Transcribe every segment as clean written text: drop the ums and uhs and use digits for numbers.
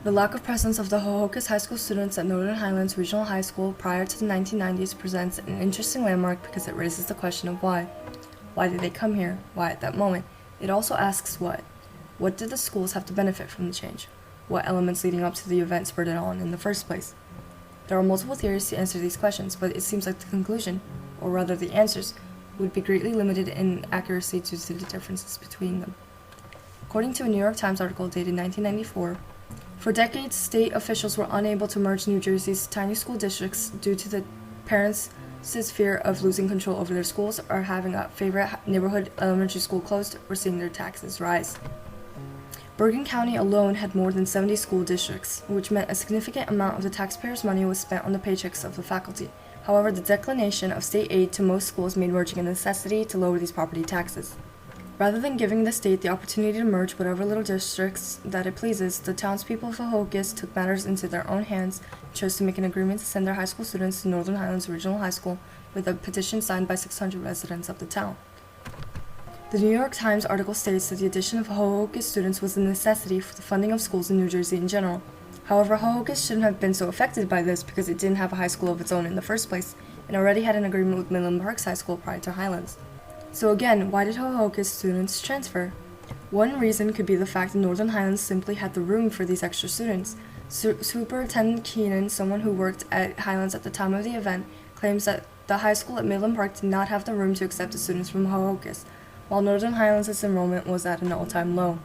The lack of presence of the Hohokus High School students at Northern Highlands Regional High School prior to the 1990s presents an interesting landmark because it raises the question of why. Why did they come here? Why at that moment? It also asks what. What did the schools have to benefit from the change? What elements leading up to the event spurred it on in the first place? There are multiple theories to answer these questions, but it seems like the conclusion, or rather the answers, would be greatly limited in accuracy due to the differences between them. According to a New York Times article dated 1994, for decades, state officials were unable to merge New Jersey's tiny school districts due to the parents' fear of losing control over their schools or having a favorite neighborhood elementary school closed or seeing their taxes rise. Bergen County alone had more than 70 school districts, which meant a significant amount of the taxpayers' money was spent on the paychecks of the faculty. However, the declination of state aid to most schools made merging a necessity to lower these property taxes. Rather than giving the state the opportunity to merge whatever little districts that it pleases, the townspeople of Hohokus took matters into their own hands and chose to make an agreement to send their high school students to Northern Highlands Regional High School with a petition signed by 600 residents of the town. The New York Times article states that the addition of Hohokus students was a necessity for the funding of schools in New Jersey in general. However, Hohokus shouldn't have been so affected by this because it didn't have a high school of its own in the first place and already had an agreement with Midland Park's high school prior to Highlands. So again, why did Hohokus students transfer? One reason could be the fact that Northern Highlands simply had the room for these extra students. Superintendent Keenan, someone who worked at Highlands at the time of the event, claims that the high school at Midland Park did not have the room to accept the students from Hohokus, while Northern Highlands' enrollment was at an all-time low.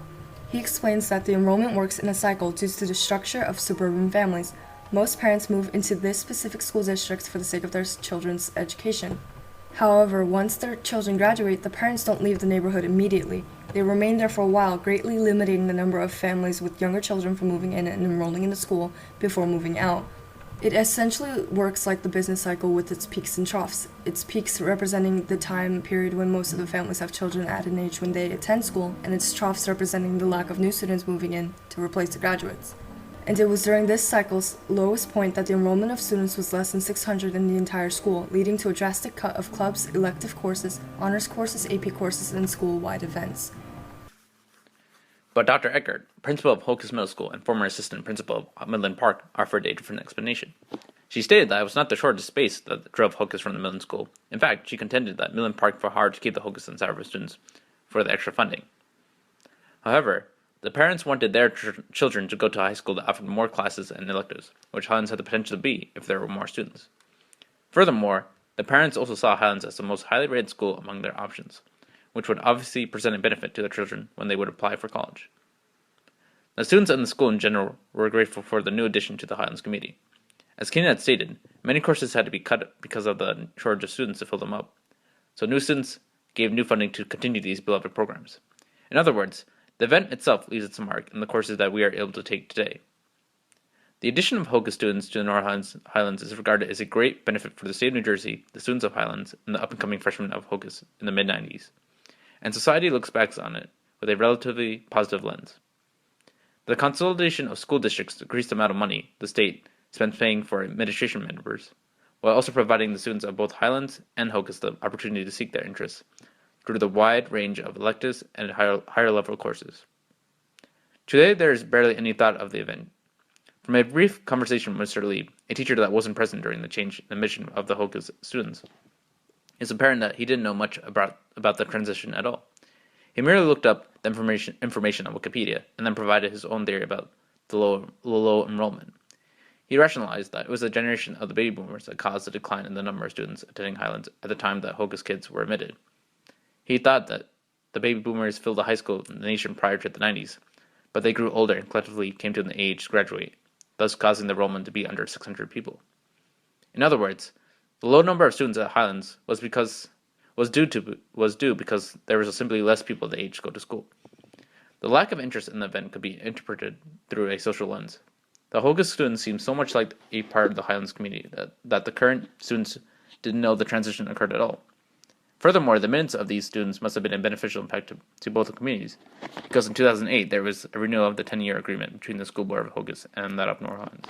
He explains that the enrollment works in a cycle due to the structure of suburban families. Most parents move into this specific school district for the sake of their children's education. However, once their children graduate, the parents don't leave the neighborhood immediately. They remain there for a while, greatly limiting the number of families with younger children from moving in and enrolling in the school before moving out. It essentially works like the business cycle with its peaks and troughs, its peaks representing the time period when most of the families have children at an age when they attend school, and its troughs representing the lack of new students moving in to replace the graduates. And it was during this cycle's lowest point that the enrollment of students was less than 600 in the entire school, leading to a drastic cut of clubs, elective courses, honors courses, AP courses, and school-wide events. But Dr. Eckert, principal of Hohokus Middle School and former assistant principal of Midland Park, offered a different explanation. She stated that it was not the shortage of space that drove Hohokus from the Midland School. In fact, she contended that Midland Park fought hard to keep the Hohokus inside of her students for the extra funding. However, the parents wanted their children to go to a high school that offered more classes and electives, which Highlands had the potential to be if there were more students. Furthermore, the parents also saw Highlands as the most highly rated school among their options, which would obviously present a benefit to their children when they would apply for college. The students and the school in general were grateful for the new addition to the Highlands committee. As Keenan had stated, many courses had to be cut because of the shortage of students to fill them up, so new students gave new funding to continue these beloved programs. In other words, the event itself leaves its mark in the courses that we are able to take today. The addition of Hohokus students to the North Highlands is regarded as a great benefit for the state of New Jersey, the students of Highlands, and the up-and-coming freshmen of Hohokus in the mid-90s. And society looks back on it with a relatively positive lens. The consolidation of school districts decreased the amount of money the state spends paying for administration members, while also providing the students of both Highlands and Hohokus the opportunity to seek their interests through the wide range of electives and higher level courses. Today, there is barely any thought of the event. From a brief conversation with Mr. Lee, a teacher that wasn't present during the change in the mission of the Hohokus students, it's apparent that he didn't know much about the transition at all. He merely looked up the information on Wikipedia and then provided his own theory about the low enrollment. He rationalized that it was the generation of the baby boomers that caused the decline in the number of students attending Highlands at the time that Hohokus kids were admitted. He thought that the baby boomers filled the high school in the nation prior to the 90s, but they grew older and collectively came to an age to graduate, thus causing the enrollment to be under 600 people. In other words, the low number of students at Highlands was due because there was simply less people the age to go to school. The lack of interest in the event could be interpreted through a social lens. The Hohokus students seemed so much like a part of the Highlands community that the current students didn't know the transition occurred at all. Furthermore, the minutes of these students must have been a beneficial impact to both the communities, because in 2008 there was a renewal of the 10-year agreement between the school board of Hohokus and that of North Highlands.